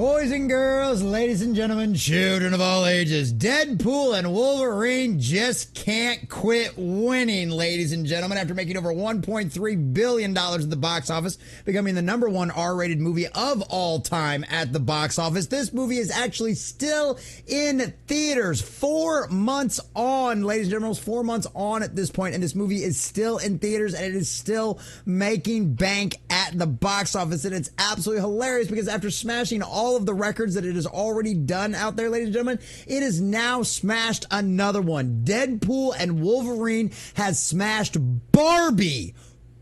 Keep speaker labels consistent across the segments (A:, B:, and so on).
A: Boys and girls, ladies and gentlemen, children of all ages, Deadpool and Wolverine just can't quit winning, ladies and gentlemen, after making over $1.3 billion at the box office, becoming the #1 R-rated movie of all time at the box office. This movie is actually still in theaters 4 months on, ladies and gentlemen, 4 months on at this point, and this movie is still in theaters, and it is still making bank at the box office, and it's absolutely hilarious because after smashing all of the records that it has already done out there, ladies and gentlemen, it has now smashed another one. Deadpool and Wolverine has smashed Barbie.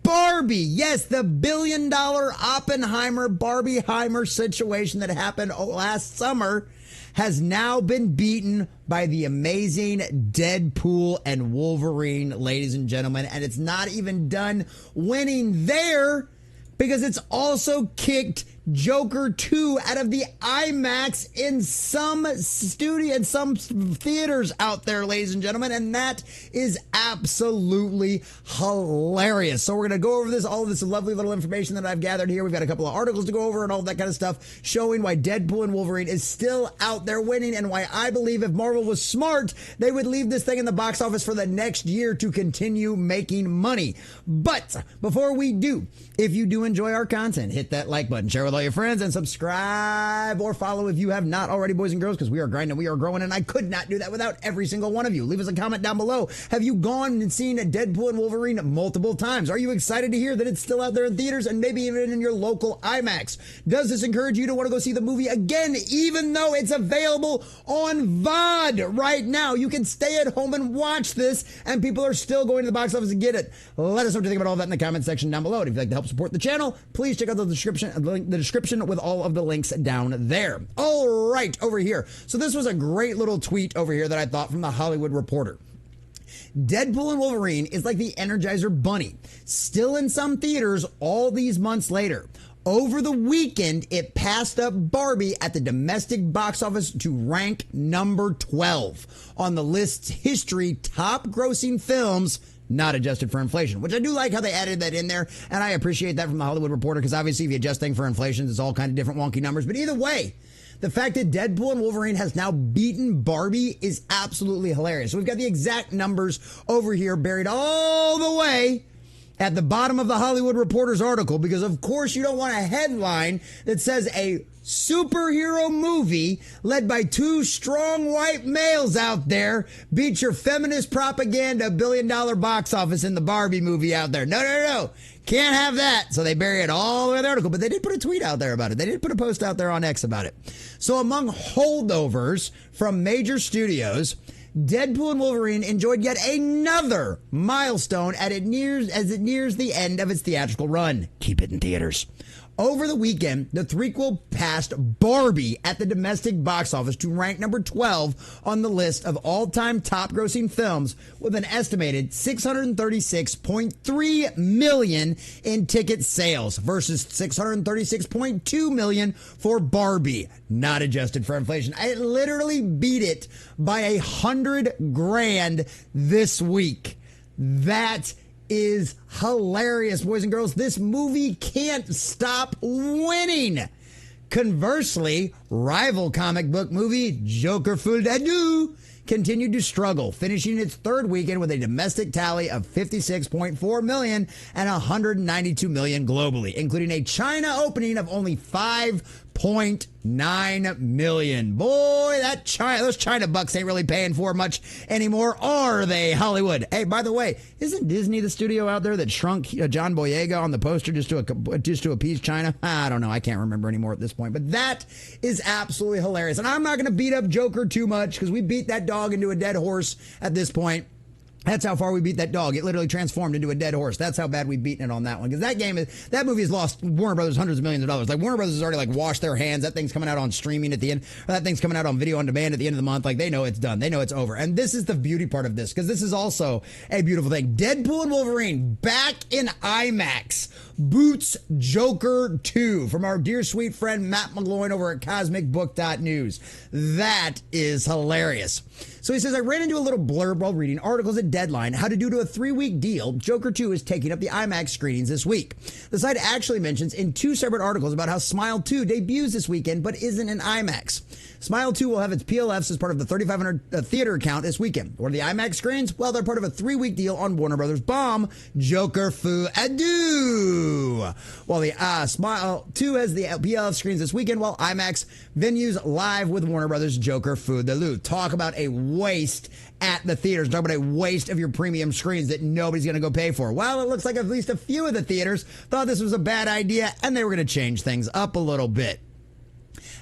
A: Barbie, yes, the $1 billion Oppenheimer Barbieheimer situation that happened last summer has now been beaten by the amazing Deadpool and Wolverine, ladies and gentlemen. And it's not even done winning there, because it's also kicked Joker 2 out of the IMAX in some studio, in some theaters out there, ladies and gentlemen, and that is absolutely hilarious. So we're going to go over this, all of this lovely little information that I've gathered here. We've got a couple of articles to go over and all that kind of stuff showing why Deadpool and Wolverine is still out there winning, and why I believe if Marvel was smart, they would leave this thing in the box office for the next year to continue making money. But before we do, if you do enjoy our content, hit that like button, share with all your friends, and subscribe or follow if you have not already, boys and girls, because we are grinding, we are growing, and I could not do that without every single one of you. Leave us a comment down below. Have you gone and seen Deadpool and Wolverine multiple times? Are you excited to hear that it's still out there in theaters and maybe even in your local IMAX? Does this encourage you to want to go see the movie again, even though it's available on VOD right now? You can stay at home and watch this, and people are still going to the box office to get it. Let us know what you think about all that in the comment section down below. And if you'd like to help support the channel, please check out the description with all of the links down there. All right, over here. So this was a great little tweet over here that I thought from the Hollywood Reporter. Deadpool and Wolverine is like the Energizer Bunny, still in some theaters all these months later. Over the weekend, it passed up Barbie at the domestic box office to rank number 12 on the list's history top grossing films not adjusted for inflation, which I do like how they added that in there, and I appreciate that from the Hollywood Reporter, because obviously if you adjust things for inflation, it's all kind of different wonky numbers. But either way, the fact that Deadpool and Wolverine has now beaten Barbie is absolutely hilarious. So we've got the exact numbers over here buried all the way at the bottom of the Hollywood Reporter's article, because of course you don't want a headline that says a superhero movie led by two strong white males out there beats your feminist propaganda $1 billion box office in the Barbie movie out there. No. Can't have that. So they bury it all in the article, but they did put a tweet out there about it. They did put a post out there on X about it. So among holdovers from major studios, Deadpool and Wolverine enjoyed yet another milestone as it nears the end of its theatrical run. Keep it in theaters. Over the weekend, the threequel passed Barbie at the domestic box office to rank number 12 on the list of all-time top-grossing films, with an estimated $636.3 million in ticket sales versus $636.2 million for Barbie, not adjusted for inflation. I literally beat it by $100 grand this week. That is hilarious, boys and girls. This movie can't stop winning. Conversely, rival comic book movie Joker Full Dadu continued to struggle, finishing its third weekend with a domestic tally of $56.4 million and $192 million globally, including a China opening of only $5.9 million. Boy, those China bucks ain't really paying for much anymore, are they, Hollywood? Hey, by the way, isn't Disney the studio out there that shrunk John Boyega on the poster just to appease China? I don't know. I can't remember anymore at this point. But that is absolutely hilarious. And I'm not going to beat up Joker too much, because we beat that dog into a dead horse at this point. That's how far we beat that dog. It literally transformed into a dead horse. That's how bad we've beaten it on that one. Because that movie has lost Warner Brothers hundreds of millions of dollars. Like, Warner Brothers has already washed their hands. That thing's coming out on streaming at the end. Or that thing's coming out on video on demand at the end of the month. Like, they know it's done. They know it's over. And this is the beauty part of this, because this is also a beautiful thing. Deadpool and Wolverine back in IMAX. boots Joker 2 from our dear sweet friend Matt McGloin over at CosmicBook.news. That is hilarious. So he says, I ran into a little blurb while reading articles at Deadline how to do to a 3-week deal. Joker 2 is taking up the IMAX screenings this week. The site actually mentions in 2 separate articles about how Smile 2 debuts this weekend but isn't in IMAX. Smile 2 will have its PLFs as part of the 3,500 theater account this weekend. Or the IMAX screens? Well, they're part of a 3-week deal on Warner Brothers' bomb, Joker Fu Adu. While the Smile 2 has the PLF screens this weekend, while IMAX venues live with Warner Brothers' Joker Fu Adu. Talk about a waste at the theaters. Talk about a waste of your premium screens that nobody's going to go pay for. Well, it looks like at least a few of the theaters thought this was a bad idea and they were going to change things up a little bit.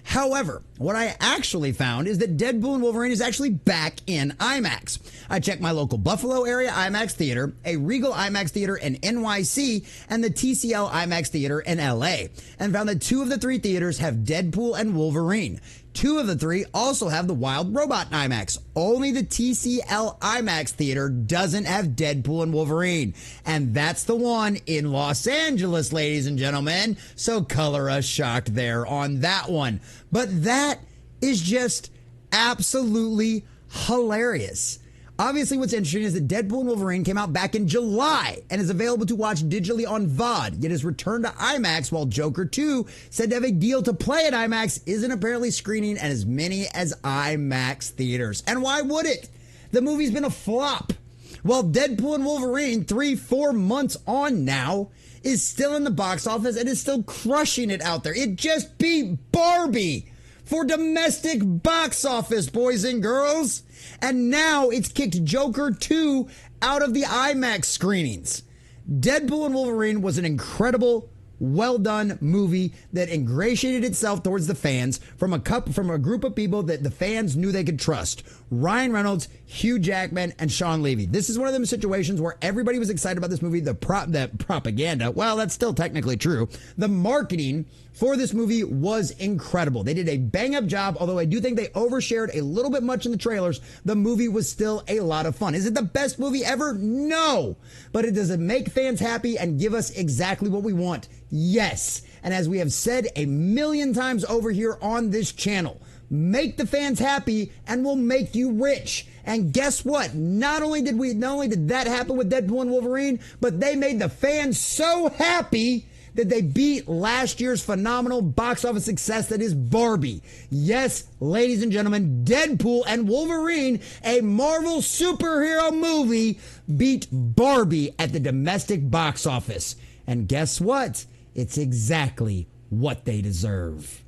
A: However, what I actually found is that Deadpool and Wolverine is actually back in IMAX. I checked my local Buffalo area IMAX theater, a Regal IMAX theater in NYC, and the TCL IMAX theater in LA, and found that 2 of the 3 theaters have Deadpool and Wolverine. 2 of the 3 also have the Wild Robot in IMAX. Only the TCL IMAX theater doesn't have Deadpool and Wolverine. And that's the one in Los Angeles, ladies and gentlemen. So color us shocked there on that one. But that is just absolutely hilarious. Obviously, what's interesting is that Deadpool and Wolverine came out back in July and is available to watch digitally on VOD, yet is returned to IMAX, while Joker 2, said to have a deal to play at IMAX, isn't apparently screening at as many as IMAX theaters. And why would it? The movie's been a flop. While Deadpool and Wolverine, 3-4 months on now, is still in the box office and is still crushing it out there. It just beat Barbie for domestic box office, boys and girls. And now it's kicked Joker 2 out of the IMAX screenings. Deadpool and Wolverine was an incredible, well-done movie that ingratiated itself towards the fans from a group of people that the fans knew they could trust. Ryan Reynolds, Hugh Jackman, and Sean Levy. This is one of them situations where everybody was excited about this movie. The propaganda, well, that's still technically true. The marketing for this movie was incredible. They did a bang-up job, although I do think they overshared a little bit much in the trailers. The movie was still a lot of fun. Is it the best movie ever? No. But it does it make fans happy and give us exactly what we want? Yes. And as we have said a million times over here on this channel, make the fans happy and we'll make you rich. And guess what? Not only did that happen with Deadpool and Wolverine, but they made the fans so happy that they beat last year's phenomenal box office success that is Barbie. Yes, ladies and gentlemen, Deadpool and Wolverine, a Marvel superhero movie, beat Barbie at the domestic box office. And guess what? It's exactly what they deserve.